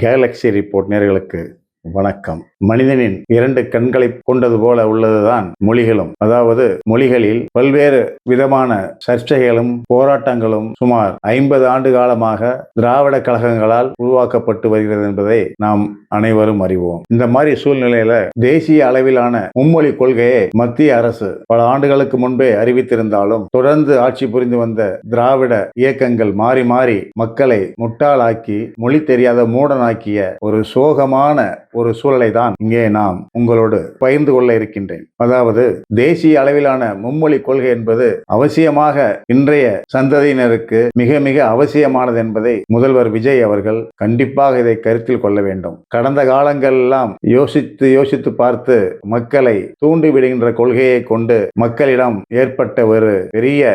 Galaxy report நேயர்களுக்கு வணக்கம். மனிதனின் 2 கண்களை கொண்டது போல உள்ளதுதான் மொழிகளும். அதாவது மொழிகளில் பல்வேறு விதமான சர்ச்சைகளும் போராட்டங்களும் சுமார் 50 ஆண்டு காலமாக திராவிட கழகங்களால் உருவாக்கப்பட்டு வருகிறது என்பதை நாம் அனைவரும் அறிவோம். இந்த மாதிரி சூழ்நிலையில தேசிய அளவிலான மும்மொழி கொள்கையை மத்திய அரசு பல ஆண்டுகளுக்கு முன்பே அறிவித்திருந்தாலும் தொடர்ந்து ஆட்சி புரிந்து வந்த திராவிட இயக்கங்கள் மாறி மாறி மக்களை முட்டாளாக்கி மொழி தெரியாத மூடனாக்கிய ஒரு சோகமான ஒரு சூழலை தான் இங்கே நாம் உங்களோடு பகிர்ந்து கொள்ள இருக்கின்றேன். அதாவது தேசிய அளவிலான மும்மொழி கொள்கை என்பது அவசியமாக இன்றைய சந்ததியினருக்கு மிக மிக அவசியமானது என்பதை முதல்வர் விஜய் அவர்கள் கண்டிப்பாக இதை கருத்தில் கொள்ள வேண்டும். கடந்த காலங்கள் எல்லாம் யோசித்து பார்த்து மக்களை தூண்டிவிடுகின்ற கொள்கையை கொண்டு மக்களிடம் ஏற்பட்ட ஒரு பெரிய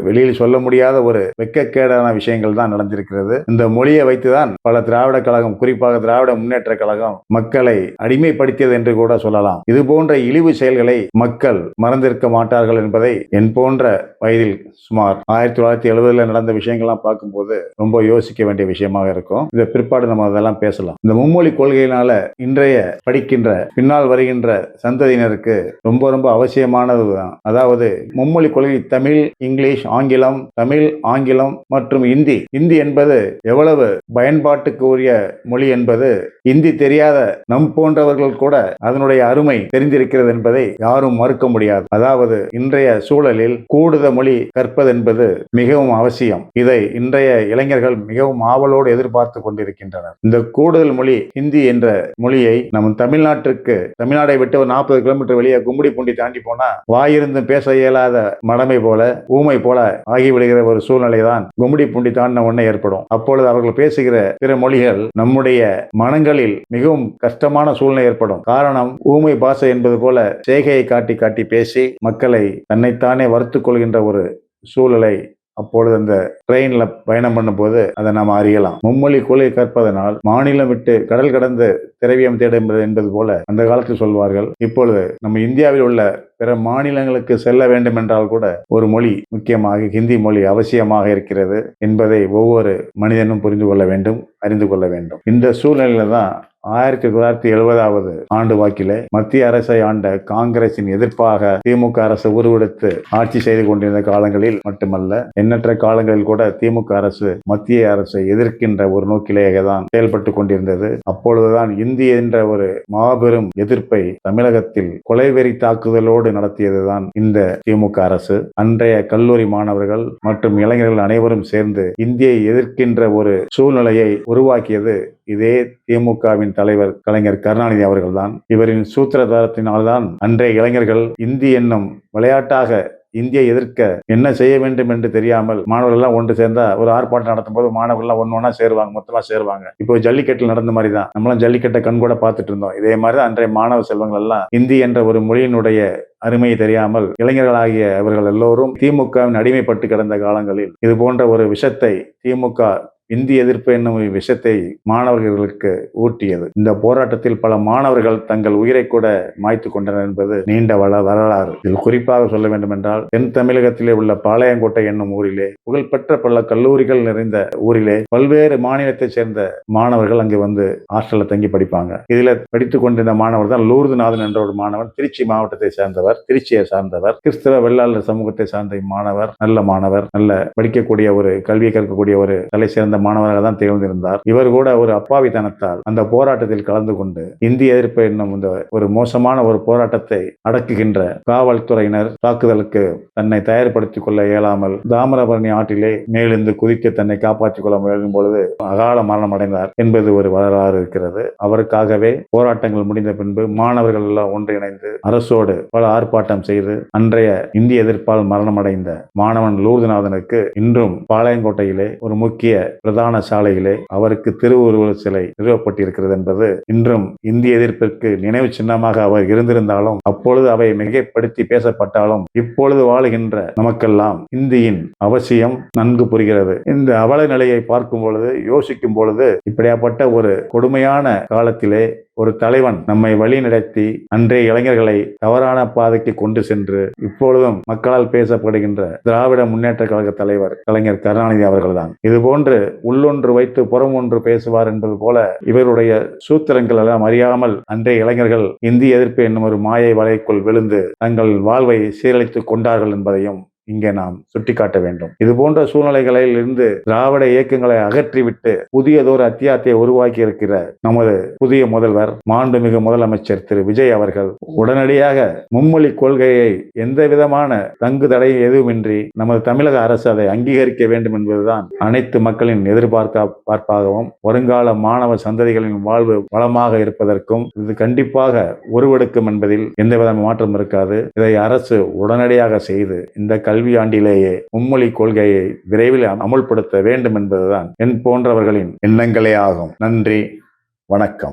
வெளியில் சொல்ல முடியாத ஒரு வெட்கக்கேடான விஷயங்கள் தான் நடந்திருக்கிறது. இந்த மொழியை வைத்துதான் பல திராவிட கழகம், குறிப்பாக திராவிட முன்னேற்ற கழகம் மக்களை அடிமைப்படுத்தியது என்று கூட சொல்லலாம். இது போன்ற இழிவு செயல்களை மக்கள் மறந்திருக்க மாட்டார்கள் என்பதை என் போன்ற வயதில் சுமார் 1970 நடந்த விஷயங்கள்லாம் பார்க்கும்போது ரொம்ப யோசிக்க வேண்டிய விஷயமாக இருக்கும். இந்த பிற்பாடு நம்ம அதெல்லாம் பேசலாம். இந்த மும்மொழி கொள்கையினால இன்றைய படிக்கின்ற பின்னால் வருகின்ற சந்ததியினருக்கு ரொம்ப ரொம்ப அவசியமானதுதான். அதாவது மும்மொழி கொள்கை தமிழ், இங்கிலீஷ், ஆங்கிலம், தமிழ், ஆங்கிலம் மற்றும் இந்தி. இந்தி என்பது எவ்வளவு பயன்பாட்டுக்கு உரிய மொழி என்பது இந்தி தெரியாத நம் போன்றவர்கள் கூட அதனுடைய அருமை தெரிந்திருக்கிறது என்பதை யாரும் மறுக்க முடியாது. அதாவது இன்றைய சூழலில் கூடுதல் மொழி கற்பது என்பது மிகவும் அவசியம். இதை இன்றைய இளைஞர்கள் மிகவும் ஆவலோடு எதிர்பார்த்து கொண்டிருக்கின்றனர். இந்த கூடுதல் மொழி ஹிந்தி என்ற மொழியை நம் தமிழ்நாடை விட்டு ஒரு 40 கிலோமீட்டர் வெளியே கும்மிடிப்பூண்டி தாண்டி போனா வாயிருந்து பேச இயலாத மடமை போல, ஊமை போல ஆகிவிடுகிற ஒரு சூழ்நிலை தான் கும்மிடிப்பூண்டி தாண்டின உடனே ஏற்படும். அப்பொழுது அவர்கள் பேசுகிற பிற மொழிகள் நம்முடைய மனங்களில் மிகவும் கஷ்டமான சூழ்நிலை ஏற்படும். காரணம், ஊமை பாஷை என்பது போல செய்கையை காட்டி காட்டி பேசி மக்களை தன்னைத்தானே வறுத்துக் கொள்கின்ற ஒரு சூழலை அப்பொழுது அந்த ட்ரெயின்ல பயணம் பண்ணும்போது அதை நாம் அறியலாம். மும்மொழி கொள்கை கற்பதனால் மாநிலம் விட்டு கடல் கடந்து திரவியம் தேட என்பது போல அந்த காலத்தில் சொல்வார்கள். இப்பொழுது நம்ம இந்தியாவில் உள்ள பிற மாநிலங்களுக்கு செல்ல வேண்டும் என்றால் கூட ஒரு மொழி, முக்கியமாக ஹிந்தி மொழி அவசியமாக இருக்கிறது என்பதை ஒவ்வொரு மனிதனும் புரிந்து கொள்ள வேண்டும், அறிந்து கொள்ள வேண்டும். இந்த சூழ்நிலையில தான் 1970 ஆண்டு வாக்கிலே மத்திய அரசை ஆண்ட காங்கிரசின் எதிர்ப்பாக திமுக அரசு உருவெடுத்து ஆட்சி செய்து கொண்டிருந்த காலங்களில் மட்டுமல்ல, எண்ணற்ற காலங்களில் கூட திமுக அரசு மத்திய அரசை எதிர்க்கின்ற ஒரு நோக்கிலேயே தான் செயல்பட்டு கொண்டிருந்தது. அப்பொழுதுதான் இந்தி என்ற ஒரு மாபெரும் எதிர்ப்பை தமிழகத்தில் கொலைவெறி தாக்குதலோடு நடத்தியதுதான் இந்த திமுக அரசு. அன்றைய கல்லூரி மாணவர்கள் மற்றும் இளைஞர்கள் அனைவரும் சேர்ந்து இந்தியை எதிர்க்கின்ற ஒரு சூழ்நிலையை உருவாக்கியது இதே திமுகவின் தலைவர் கலைஞர் கருணாநிதி அவர்கள்தான். இவரின் சூத்திரதாரத்தினால்தான் அன்றைய இளைஞர்கள் இந்தி என்னும் விளையாட்டாக இந்தியை எதிர்க்க என்ன செய்ய வேண்டும் என்று தெரியாமல் மாணவர்கள் எல்லாம் ஒன்று சேர்ந்தா ஒரு ஆர்ப்பாட்டம் நடத்தும் போது மாணவர்கள் எல்லாம் ஒன்னா சேருவாங்க, மொத்தமா சேருவாங்க. இப்போ ஜல்லிக்கட்டில் நடந்த மாதிரி தான் நம்மளாம் ஜல்லிக்கட்டை கண்கூட பார்த்துட்டு இருந்தோம். இதே மாதிரி தான் அன்றைய மாணவ செல்வங்கள் எல்லாம் இந்தி என்ற ஒரு மொழியினுடைய அருமையை தெரியாமல் இளைஞர்களாகிய அவர்கள் எல்லோரும் திமுகவின் அடிமைப்பட்டு கிடந்த காலங்களில் இது போன்ற ஒரு விஷத்தை திமுக இந்தி எதிர்ப்பு என்னும் விஷயத்தை மாணவர்களுக்கு ஊட்டியது. இந்த போராட்டத்தில் பல மாணவர்கள் தங்கள் உயிரை கூட மாய்த்து கொண்டனர் என்பது நீண்ட வரலாறு. இதில் குறிப்பாக சொல்ல வேண்டும் என்றால், தென் தமிழகத்திலே உள்ள பாளையங்கோட்டை என்னும் ஊரிலே புகழ்பெற்ற பல கல்லூரிகள் நிறைந்த ஊரிலே பல்வேறு மாநிலத்தை சேர்ந்த மாணவர்கள் அங்கு வந்து ஹாஸ்டல்ல தங்கி படிப்பாங்க. இதுல படித்துக் கொண்டிருந்த மாணவர் தான் லூர்துநாதன் என்ற ஒரு மாணவர். திருச்சி மாவட்டத்தை சேர்ந்தவர், திருச்சியை சார்ந்தவர், கிறிஸ்தவ வெள்ளாளர் சமூகத்தை சார்ந்த மாணவர், நல்ல படிக்கக்கூடிய ஒரு கல்வியை கற்கக்கூடிய ஒரு தலை சேர்ந்த மாணவராக தான் திகழ்ந்திருந்தார். இவர் கூட ஒரு அப்பாவித்தனத்தால் அந்த போராட்டத்தில் கலந்து கொண்டு இந்திய எதிர்ப்பு என்னும் இந்த ஒரு மோசமான ஒரு போராட்டத்தை அடக்குகின்ற காவல்துறையினர் தாக்குதலுக்கு தன்னை தயார்படுத்திக் கொள்ள இயலாமல் தாமிரபரணி ஆற்றிலே மேலிருந்து குதித்து தன்னை காப்பாற்றிக் கொள்ள முயலும் பொழுது அகால மரணம் அடைந்தார் என்பது ஒரு வரலாறு இருக்கிறது. அவருக்காகவே போராட்டங்கள் முடிந்த பின்பு மாணவர்கள் எல்லாம் ஒன்றிணைந்து அரசோடு பல ஆர்ப்பாட்டம் செய்து அன்றைய இந்திய எதிர்ப்பால் மரணம் அடைந்த மாணவன் லூர்துநாதனுக்கு இன்றும் பாளையங்கோட்டையிலே ஒரு முக்கிய பிரதான சாலையிலே அவருக்கு திருவுருவ சிலை நிறுவப்பட்டிருக்கிறது என்பது இன்றும் இந்திய எதிர்ப்பிற்கு நினைவு சின்னமாக அவர் இருந்திருந்தாலும், அப்பொழுது அவை மிகைப்படுத்தி பேசப்பட்டாலும், இப்பொழுது வாழுகின்ற நமக்கெல்லாம் இந்தியின் அவசியம் நன்கு புரிகிறது. இந்த அவல நிலையை பார்க்கும் பொழுது, யோசிக்கும் பொழுது, இப்படியாப்பட்ட ஒரு கொடுமையான காலத்திலே ஒரு தலைவன் நம்மை வழி நடத்தி அன்றைய இளைஞர்களை தவறான பாதைக்கு கொண்டு சென்று இப்பொழுதும் மக்களால் பேசப்படுகின்ற திராவிட முன்னேற்ற கழக தலைவர் கலைஞர் கருணாநிதி அவர்கள்தான். இதுபோன்று உள்ளொன்று வைத்து புறம் ஒன்று பேசுவார் என்பது போல இவருடைய சூத்திரங்கள் எல்லாம் அறியாமல் அன்றைய இளைஞர்கள் இந்திய எதிர்ப்பு என்னும் ஒரு மாயை வலைக்குள் விழுந்து தங்கள் வாழ்வை சீரழித்துக் கொண்டார்கள் என்பதையும் இங்கே நாம் சுட்டிக்காட்ட வேண்டும். இது போன்ற சூழ்நிலைகளில் இருந்து திராவிட இயக்கங்களை அகற்றிவிட்டு புதியதொரு அத்தியாயத்தை உருவாக்கி இருக்கிற நமது புதிய முதல்வர் மாண்புமிகு முதலமைச்சர் திரு விஜய் அவர்கள் உடனடியாக மும்மொழி கொள்கையை எந்த விதமான தங்கு தடையும் எதுவுமின்றி நமது தமிழக அரசு அதை அங்கீகரிக்க வேண்டும் என்பதுதான் அனைத்து மக்களின் எதிர்பார்ப்பாகவும் வருங்கால மாணவ சந்ததிகளின் வாழ்வு வளமாக இருப்பதற்கும் இது கண்டிப்பாக உருவெடுக்கும் என்பதில் எந்தவித மாற்றம் இருக்காது. இதை அரசு உடனடியாக செய்து இந்த கல்வியாண்டிலேயே மும்மொழி கொள்கையை விரைவில் அமுல்படுத்த வேண்டும் என்பதுதான் என் போன்றவர்களின் எண்ணங்களே ஆகும். நன்றி, வணக்கம்.